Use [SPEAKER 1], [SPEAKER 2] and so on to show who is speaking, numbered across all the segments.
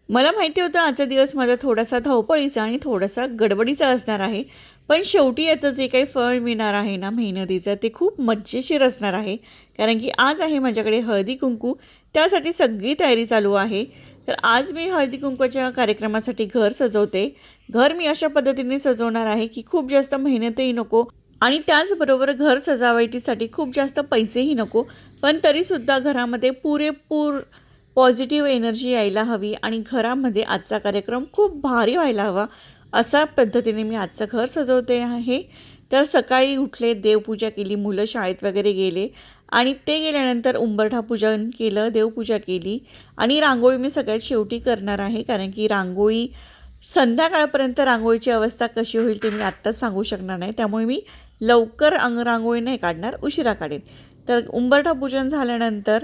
[SPEAKER 1] मला माहिती होतं आजचा दिवस माझा थोडासा धावपळीचा आणि थोडासा गडबडीचा असणार आहे. पण शेवटी याचं जे काही फळ मिळणार आहे ना मेहनतीचं, ते खूप मजेशीर असणार आहे. कारण की आज आहे माझ्याकडे हळदी-कुंकू. त्यासाठी सगळी तयारी चालू आहे. तर आज मी हळदी-कुंकवाच्या कार्यक्रमासाठी घर सजवते. घर मी अशा पद्धतीने सजवणार आहे की खूप जास्त मेहनतही नको आणि त्याचबरोबर घर सजावटीसाठी खूप जास्त पैसेही नको. पण तरीसुद्धा घरामध्ये पुरेपूर पॉझिटिव्ह एनर्जी यायला हवी आणि घरामध्ये आजचा कार्यक्रम खूप भारी व्हायला हवा, अशा पद्धतीने मी आजचं घर सजवते आहे. तर सकाळी उठले, देवपूजा केली, मुलं शाळेत वगैरे गेले आणि ते गेल्यानंतर उंबरठा पूजन केलं, देवपूजा केली आणि रांगोळी मी सगळ्यात शेवटी करणार आहे. कारण की रांगोळी संध्याकाळपर्यंत रांगोळीची अवस्था कशी होईल ते मी आत्ताच सांगू शकणार नाही. त्यामुळे मी लवकर रांगोळी नाही काढणार, उशिरा काढेन. तर उंबरठा पूजन झाल्यानंतर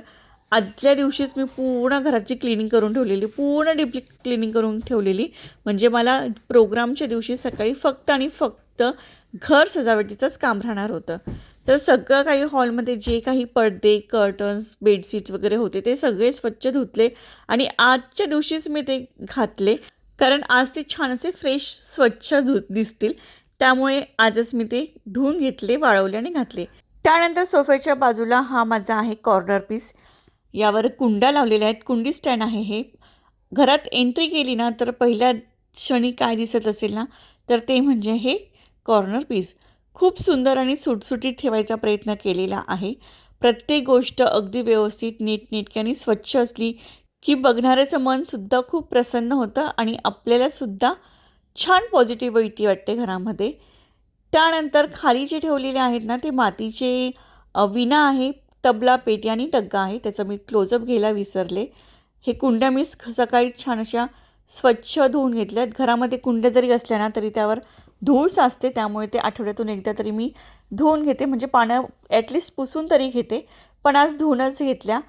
[SPEAKER 1] आदल्या दिवशीच मी पूर्ण घराची क्लिनिंग करून ठेवलेली, पूर्ण डीपली क्लिनिंग करून ठेवलेली. म्हणजे मला प्रोग्रामच्या दिवशी सकाळी फक्त आणि फक्त घर सजावटीचंच काम राहणार होतं. तर सगळं काही हॉलमध्ये जे काही पडदे, कर्टन्स, बेडशीट्स वगैरे होते ते सगळे स्वच्छ धुतले आणि आजच्या दिवशीच मी ते घातले. कारण आज ते छान असे फ्रेश स्वच्छ दिसतील. त्यामुळे आजच मी ते धुवून घेतले, वाळवले आणि घातले. त्यानंतर सोफ्याच्या बाजूला हा माझा आहे कॉर्नर पीस. यावर कुंड्या लावलेल्या आहेत, कुंडी स्टँड आहे हे. घरात एंट्री केली ना तर पहिल्या क्षणी काय दिसत असेल ना, तर ते म्हणजे हे कॉर्नर पीस. खूप सुंदर आणि सुटसुटीत ठेवायचा प्रयत्न केलेला आहे. प्रत्येक गोष्ट अगदी व्यवस्थित नीटनेटक्याने स्वच्छ असली की बघणाऱ्याचं मनसुद्धा खूप प्रसन्न होतं आणि आपल्यालासुद्धा छान पॉझिटिव्हिटी वाटते घरामध्ये. त्यानंतर खाली जे ठेवलेले आहेत ना ते मातीचे विणा आहे, तबला, पेटी आणि डग्गा आहे. त्याचं मी क्लोजअप घ्यायला विसरले. हे कुंड्या मी सकाळी छान अशा स्वच्छ धुवून घेतल्यात. घरामध्ये कुंड्या जरी असल्या ना तरी त्यावर धूळ साचते, त्यामुळे ते आठवड्यातून एकदा तरी मी धुवून घेते. म्हणजे पानं ॲटलिस्ट पुसून तरी घेते, पण आज धुवूनच घेतल्या.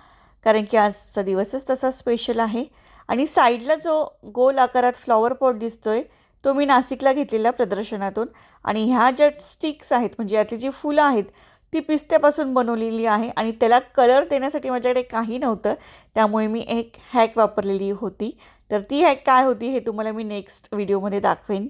[SPEAKER 1] कारण की आजचा दिवसच तसा स्पेशल आहे. आणि साईडला जो गोल आकारात फ्लॉवर पॉट दिसतोय तो मी नाशिकला घेतलेला प्रदर्शनातून. आणि ह्या ज्या स्टिक्स आहेत म्हणजे यातली जी फुलं आहेत ती पिस्त्यापासून बनवलेली आहे आणि त्याला कलर देण्यासाठी माझ्याकडे काही नव्हतं. त्यामुळे मी एक हॅक वापरलेली होती. तर ती हॅक काय होती हे तुम्हाला मी नेक्स्ट व्हिडिओमध्ये दाखवेन.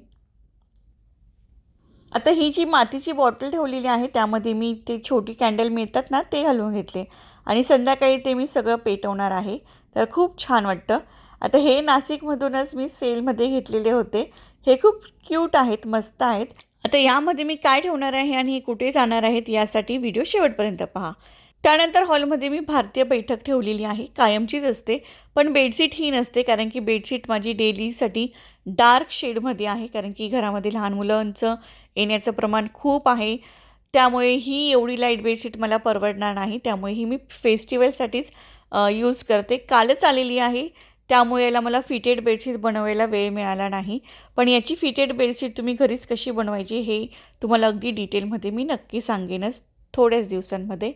[SPEAKER 1] आता ही जी मातीची बॉटल ठेवलेली आहे त्यामध्ये मी ते छोटी कॅन्डल मिळतात ना ते घालून घेतले आणि संध्याकाळी ते मी सगळं पेटवणार आहे. तर खूप छान वाटतं. आता हे नाशिकमधूनच मी सेलमध्ये घेतलेले होते. हे खूप क्यूट आहेत, मस्त आहेत. आता यामध्ये मी काय ठेवणार आहे आणि हे कुठे जाणार आहेत यासाठी व्हिडिओ शेवटपर्यंत पहा. त्यानंतर हॉलमध्ये मी भारतीय बैठक ठेवलेली आहे, कायमचीच असते. पण बेडशीट ही नसते कारण की बेडशीट माझी डेलीसाठी डार्क शेडमध्ये आहे. कारण की घरामध्ये लहान मुलांचं येण्याचं प्रमाण खूप आहे. त्यामुळे ही एवढी लाईट बेडशीट मला परवडणार नाही. त्यामुळे ही मी फेस्टिवलसाठीच यूज करते. कालच आलेली आहे, त्यामुळे याला मला फिटेड बेडशीट बनवायला वेळ मिळाला नाही. पण याची फिटेड बेडशीट तुम्ही घरीच कशी बनवायची हे तुम्हाला अगदी डिटेलमध्ये मी नक्की सांगेनच थोड्याच दिवसांमध्ये.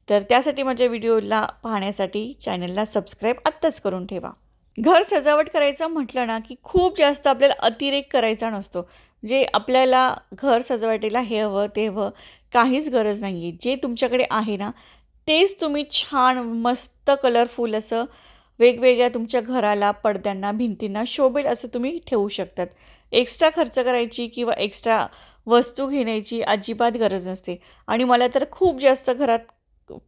[SPEAKER 1] तर त्यासाठी माझ्या व्हिडिओला पाहण्यासाठी चॅनलला सबस्क्राईब आत्ताच करून ठेवा. घर सजावट करायचं म्हटलं ना की खूप जास्त आपल्याला अतिरेक करायचा नसतो. म्हणजे आपल्याला घर सजावटीला हे हवं ते हवं काहीच गरज नाही आहे. जे तुमच्याकडे आहे ना तेच तुम्ही छान मस्त कलरफुल असं वेगवेगळ्या तुमच्या घराला, पडद्यांना, भिंतींना शोभेल असं तुम्ही ठेवू शकतात. एक्स्ट्रा खर्च करायची किंवा एक्स्ट्रा वस्तू घेण्याची अजिबात गरज नसते. आणि मला तर खूप जास्त घरात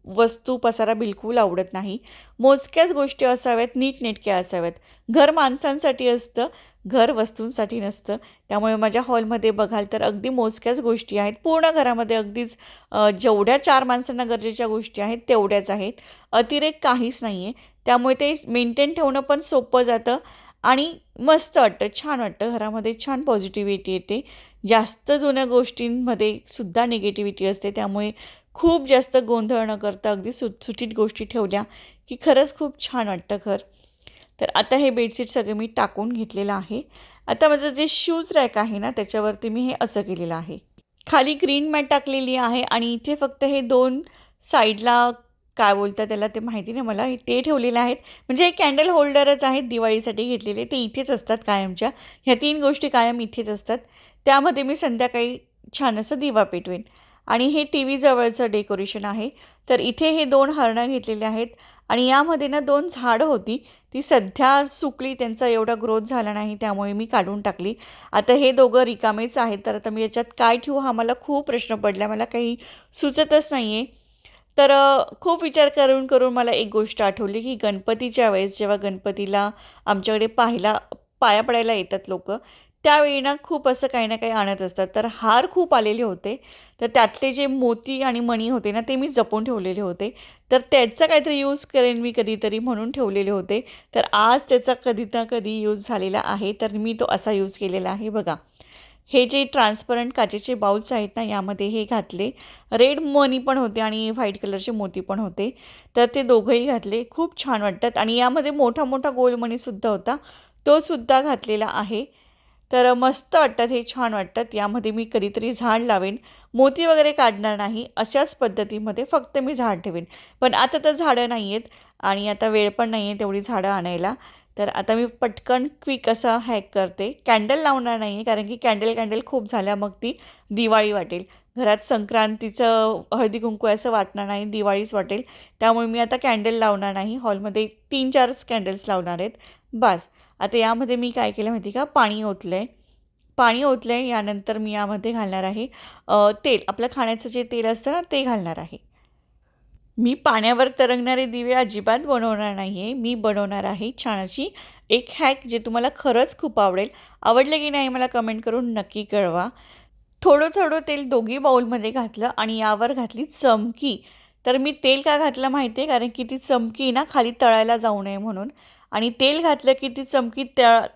[SPEAKER 1] वस्तू पसारा बिलकुल आवडत नाही. मोजक्याच गोष्टी असाव्यात, नीटनेटक्या असाव्यात. घर माणसांसाठी असतं, घर वस्तूंसाठी नसतं. त्यामुळे माझ्या हॉलमध्ये बघाल तर अगदी मोजक्याच गोष्टी आहेत. पूर्ण घरामध्ये अगदीच जेवढ्या 4 माणसांना गरजेच्या गोष्टी आहेत तेवढ्याच आहेत. अतिरेक काहीच नाही आहे. त्यामुळे ते मेंटेन ठेवणं पण सोपं जातं आणि मस्त वाटतं, छान वाटतं. घरामध्ये छान पॉझिटिव्हिटी येते. जास्त जुन्या गोष्टींमध्ये सुद्धा निगेटिव्हिटी असते. त्यामुळे खूप जास्त गोंधळ न करता अगदी सुटसुटीत गोष्टी ठेवल्या की खरंच खूप छान वाटतं घर. तर आता हे बेडशीट सगळे मी टाकून घेतलेलं आहे. आता माझं जे शूज रॅक आहे ना त्याच्यावरती मी हे असं केलेलं आहे. खाली ग्रीन मॅट टाकलेली आहे आणि इथे फक्त हे 2 साईडला काय बोलतात त्याला ते माहिती नाही मला, ते ठेवलेले आहेत. म्हणजे हे कॅन्डल होल्डरच आहेत, दिवाळीसाठी घेतलेले. ते इथेच असतात कायमच्या. ह्या 3 गोष्टी कायम इथेच असतात. त्यामध्ये मी संध्याकाळी छान असं दिवा पेटवेन. आणि हे टी व्ही जवळचं डेकोरेशन आहे. तर इथे हे 2 हरणं घेतलेले आहेत आणि यामध्ये ना 2 झाडं होती, ती सध्या सुकली, त्यांचा एवढा ग्रोथ झाला नाही, त्यामुळे मी काढून टाकली. आता हे दोघं रिकामेच आहेत, तर आता मी याच्यात काय ठेवू हा मला खूप प्रश्न पडला, मला काही सुचतच नाही आहे. तर खूप विचार करून करून मला एक गोष्ट आठवली, की गणपतीच्या वेळेस जेव्हा गणपतीला आमच्याकडे पाया पडायला येतात लोकं, त्यावेळी ना खूप असं काही ना काही आणत असतात. तर हार खूप आलेले होते. तर त्यातले जे मोती आणि मणी होते ना, ते मी जपून ठेवलेले होते. तर त्याचा काहीतरी यूज करेन मी कधीतरी म्हणून ठेवलेले होते. तर आज त्याचा कधी ना कधी यूज झालेला आहे. तर मी तो असा यूज केलेला आहे बघा. हे जे ट्रान्सपरंट काचेचे बाउल्स आहेत ना, यामध्ये हे घातले. रेड मनी पण होते आणि व्हाईट कलरचे मोती पण होते. तर ते दोघंही घातले. खूप छान वाटतात आणि यामध्ये मोठा मोठा गोल मणीसुद्धा होता. तो सुद्धा घातलेला आहे. तर मस्त वाटतात, हे छान वाटतात. यामध्ये मी कधीतरी झाड लावेन. मोती वगैरे काढणार नाही. अशाच पद्धतीमध्ये फक्त मी झाड ठेवेन. पण आता तर झाडं नाही आहेत आणि आता वेळ पण नाही आहे तेवढी झाडं आणायला. तर आता मी पटकन क्विक असा हॅक करते. कॅन्डल लावणार नाही आहे, कारण की कॅन्डल खूप झाल्या मग ती दिवाळी वाटेल. घरात संक्रांतीचं हळदी-कुंकू असं वाटणार नाही, दिवाळीच वाटेल. त्यामुळे मी आता कॅन्डल लावणार नाही. हॉलमध्ये 3-4च कॅन्डल्स लावणार आहेत, बास. आता यामध्ये मी काय केलं माहिती का, पाणी ओतलं आहे. यानंतर मी यामध्ये घालणार आहे तेल. आपलं खाण्याचं जे तेल असतं ना, ते घालणार आहे. मी पाण्यावर तरंगणारे दिवे अजिबात बनवणार नाही आहे. मी बनवणार आहे छान अशी एक हॅक, जे तुम्हाला खरंच खूप आवडेल. आवडलं की नाही मला कमेंट करून नक्की कळवा. थोडं थोडं तेल दोघी बाउलमध्ये घातलं आणि यावर घातली चमकी. तर मी तेल का घातलं माहिती आहे, कारण की ती चमकी ना खाली तळायला जाऊ नये म्हणून. आणि तेल घातलं की ती चमकी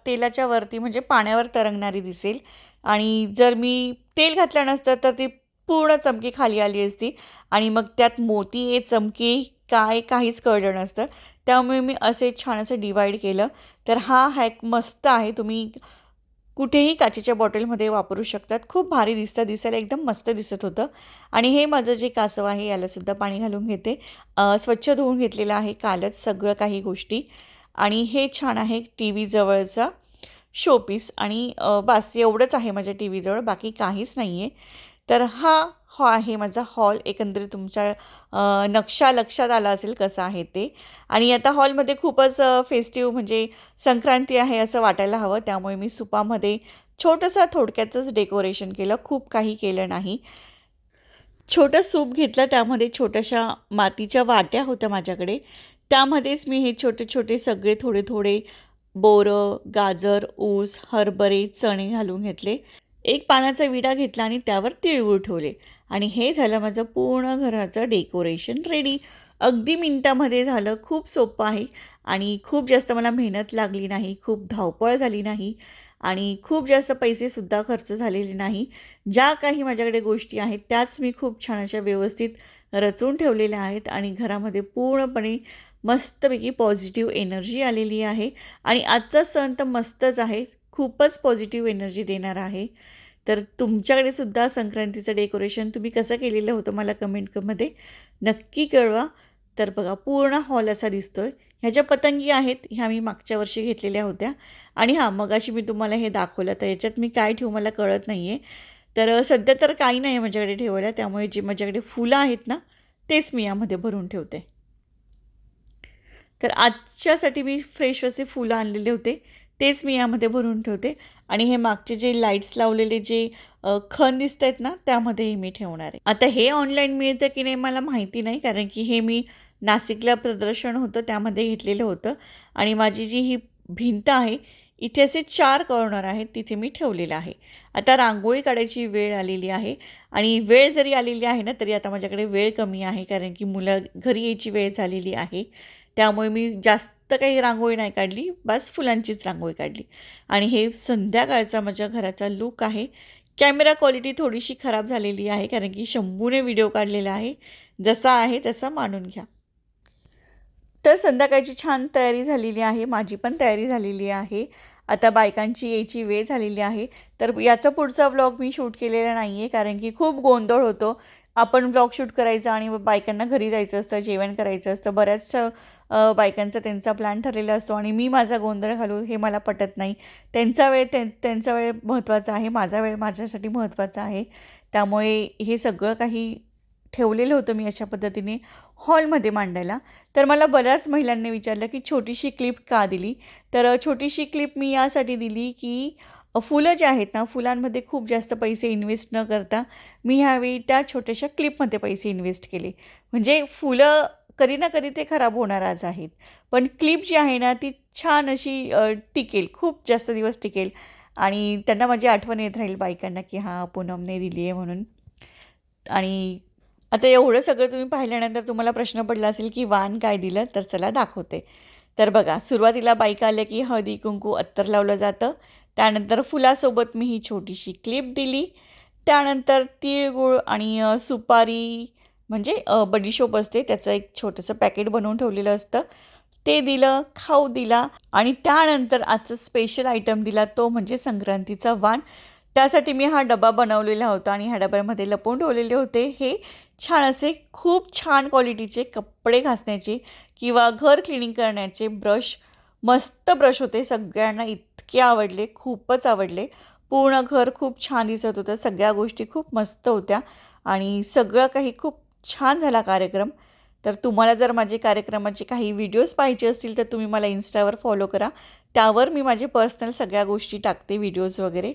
[SPEAKER 1] तेलाच्या वरती म्हणजे पाण्यावर तरंगणारी दिसेल. आणि जर मी तेल घातलं नसतं तर ती पूर्ण चमकी खाली आली असती आणि मग त्यात मोती आहे, चमकी काय, काहीच कळलं नसतं. त्यामुळे मी असे छान असं डिवाईड केलं. तर हा हॅक मस्त आहे. तुम्ही कुठेही काचेच्या बॉटलमध्ये वापरू शकतात. खूप भारी दिसतं, दिसायला एकदम मस्त दिसत होतं. आणि हे माझं जे कासव आहे यालासुद्धा पाणी घालून घेते. स्वच्छ धुवून घेतलेलं आहे कालच सगळं काही गोष्टी. आणि हे छान आहे टी व्ही जवळचा शोपीस आणि बस एवढंच आहे माझ्या टी व्हीजवळ, बाकी काहीच नाही आहे. तर हा आहे माझा हॉल. एकंदरीत तुमच्या नक्षा लक्षात आला असेल कसं आहे ते. आणि आता हॉलमध्ये खूपच फेस्टिव्ह म्हणजे संक्रांती आहे असं वाटायला हवं. त्यामुळे मी सुपामध्ये छोटंसं थोडक्यातच डेकोरेशन केलं, खूप काही केलं नाही. छोटं सूप घेतलं, त्यामध्ये छोट्याशा मातीच्या वाट्या होत्या माझ्याकडे. त्यामध्येच मी हे छोटे छोटे सगळे थोडे थोडे बोरं, गाजर, ऊस, हरभरे, चणे घालून घेतले. एक पानाचा विडा घेतला आणि त्यावर तिळगूळ ठेवले आणि हे झालं माझं पूर्ण घराचं डेकोरेशन रेडी. अगदी मिनिटामध्ये झालं. खूप सोपं आहे आणि खूप जास्त मला मेहनत लागली नाही, खूप धावपळ झाली नाही आणि खूप जास्त पैसेसुद्धा खर्च झालेले नाही. ज्या काही माझ्याकडे गोष्टी आहेत त्याच मी खूप छान अशा व्यवस्थित रचून ठेवलेल्या आहेत आणि घरामध्ये पूर्णपणे मस्तपैकी पॉझिटिव्ह एनर्जी आलेली आहे. आणि आजचा सण तर मस्तच आहे, खूपच पॉझिटिव्ह एनर्जी देणार आहे. तर तुमच्याकडे सुद्धा संक्रांतीचं डेकोरेशन तुम्ही कसं केलेलं होतं मला कमेंटमध्ये नक्की कळवा. तर बघा पूर्ण हॉल असा दिसतोय. ह्या ज्या पतंगी आहेत ह्या मी मागच्या वर्षी घेतलेल्या होत्या. आणि हां, मगाशी मी तुम्हाला हे दाखवलं, तर याच्यात मी काय ठेवू मला कळत नाही आहे. तर सध्या तर काही नाही आहे माझ्याकडे ठेवायला, त्यामुळे जे माझ्याकडे फुलं आहेत ना तेच मी यामध्ये भरून ठेवते. तर आजच्यासाठी मी फ्रेश असे फुलं आणलेले होते, तेच मी यामध्ये भरून ठेवते. आणि हे मागचे जे लाईट्स लावलेले जे खण दिसत आहेत ना, त्यामध्येही मी ठेवणार आहे. आता हे ऑनलाईन मिळतं की नाही मला माहिती नाही, कारण की हे मी नाशिकला प्रदर्शन होतं त्यामध्ये घेतलेलं होतं. आणि माझी जी ही भिंत आहे, इथे असे 4 कॉर्नर आहेत, तिथे मी ठेवलेलं आहे. आता रांगोळी काढायची वेळ आलेली आहे आणि वेळ जरी आलेली आहे ना, तरी आता माझ्याकडे वेळ कमी आहे, कारण की मुलं घरी यायची वेळ झालेली आहे. त्यामुळे मी जास्त काही रांगोळी नाही काढली, बस फुलांचीच रांगोळी काढली. आणि हे संध्याकाळचा माझ्या घराचा लूक आहे. कॅमेरा क्वालिटी थोडीशी खराब झालेली आहे, कारण की शंभूने व्हिडिओ काढलेला आहे. जसा आहे तसा मानून घ्या. तर संध्याकाळची छान तयारी झालेली आहे, माझी पण तयारी झालेली आहे. आता बायकांची यायची वेळ झालेली आहे. तर याचा पुढचा व्लॉग मी शूट केलेला नाही आहे, कारण की खूप गोंधळ होतो आपण व्लॉग शूट करायचा आणि बायकांना घरी जायचं असतं, जेवण करायचं असतं. बऱ्याच बायकांचा त्यांचा प्लॅन ठरलेला असतो आणि मी माझा गोंधळ घालू हे मला पटत नाही. त्यांचा वेळ महत्त्वाचा आहे, माझा वेळ माझ्यासाठी महत्त्वाचा आहे. त्यामुळे हे सगळं काही ठेवलेलं होतं मी अशा पद्धतीने हॉलमध्ये मांडायला. तर मला बऱ्याच महिलांनी विचारलं की छोटीशी क्लिप का दिली. तर छोटीशी क्लिप मी यासाठी दिली की फुलं जे आहेत ना, फुलांमध्ये खूप जास्त पैसे इन्व्हेस्ट न करता मी ह्यावेळी त्या छोट्याशा क्लिपमध्ये पैसे इन्व्हेस्ट केले. म्हणजे फुलं कधी ना कधी ते खराब होणारच आहेत, पण क्लिप जी आहे ना ती छान अशी टिकेल, खूप जास्त दिवस टिकेल आणि त्यांना माझी आठवण येत राहील बायकांना की हां, पूनमने दिली आहे म्हणून. आणि आता एवढं सगळं तुम्ही पाहिल्यानंतर तुम्हाला प्रश्न पडला असेल की वाण काय दिलं, तर चला दाखवते. तर बघा, सुरुवातीला बायका आल्या की हळदी कुंकू अत्तर लावलं जातं. त्यानंतर फुलासोबत मी ही छोटीशी क्लिप दिली. त्यानंतर तिळगुळ आणि सुपारी म्हणजे बडीशोप असते त्याचं एक छोटंसं पॅकेट बनवून ठेवलेलं असतं, ते दिलं, खाऊ दिला आणि त्यानंतर आजचं स्पेशल आयटम दिला तो म्हणजे संक्रांतीचा वाण. त्यासाठी मी हा डबा बनवलेला होता आणि ह्या डब्यामध्ये लपवून ठेवलेले होते हे छान असे खूप छान क्वालिटीचे कपडे घासण्याचे किंवा घर क्लिनिंग करण्याचे ब्रश. मस्त ब्रश होते, सगळ्यांना इतके आवडले, खूपच आवडले. पूर्ण घर खूप छान दिसत होतं, सगळ्या गोष्टी खूप मस्त होत्या आणि सगळं काही खूप छान झाला कार्यक्रम. तर तुम्हाला जर माझे कार्यक्रमाचे काही व्हिडिओज पाहिजे असतील तर तुम्ही मला इन्स्टावर फॉलो करा. त्यावर मी माझे पर्सनल सगळ्या गोष्टी टाकते, व्हिडिओज वगैरे.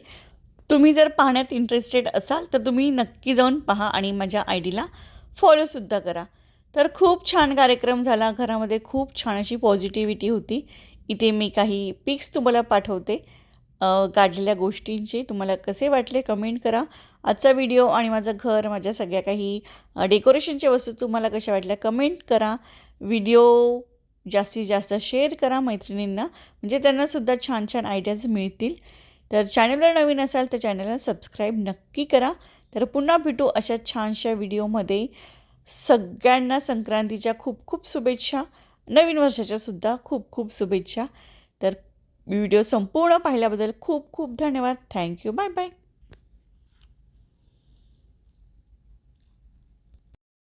[SPEAKER 1] तुम्ही जर पाहण्यात इंटरेस्टेड असाल तर तुम्ही नक्की जाऊन पहा आणि माझ्या आय डीला फॉलोसुद्धा करा. तर खूप छान कार्यक्रम झाला, घरामध्ये खूप छान अशी पॉझिटिव्हिटी होती. इथे मी काही पिक्स तुम्हाला पाठवते काढलेल्या गोष्टींचे. तुम्हाला कसे वाटले कमेंट करा. आजचा व्हिडिओ आणि माझं घर, माझ्या सगळ्या काही डेकोरेशनच्या वस्तू तुम्हाला कशा वाटल्या कमेंट करा. व्हिडिओ जास्तीत जास्त शेअर करा मैत्रिणींना, म्हणजे त्यांनासुद्धा छान छान आयडियाज मिळतील. तर चॅनलला नवीन असाल तर चॅनलला सबस्क्राईब नक्की करा. तर पुन्हा भेटू अशा छानशा व्हिडिओमध्ये. सगळ्यांना संक्रांतीच्या खूप खूप शुभेच्छा, नवीन वर्षाच्यासुद्धा खूप खूप शुभेच्छा. तर व्हिडिओ संपूर्ण पाहिल्याबद्दल खूप खूप धन्यवाद. थँक्यू. Bye bye.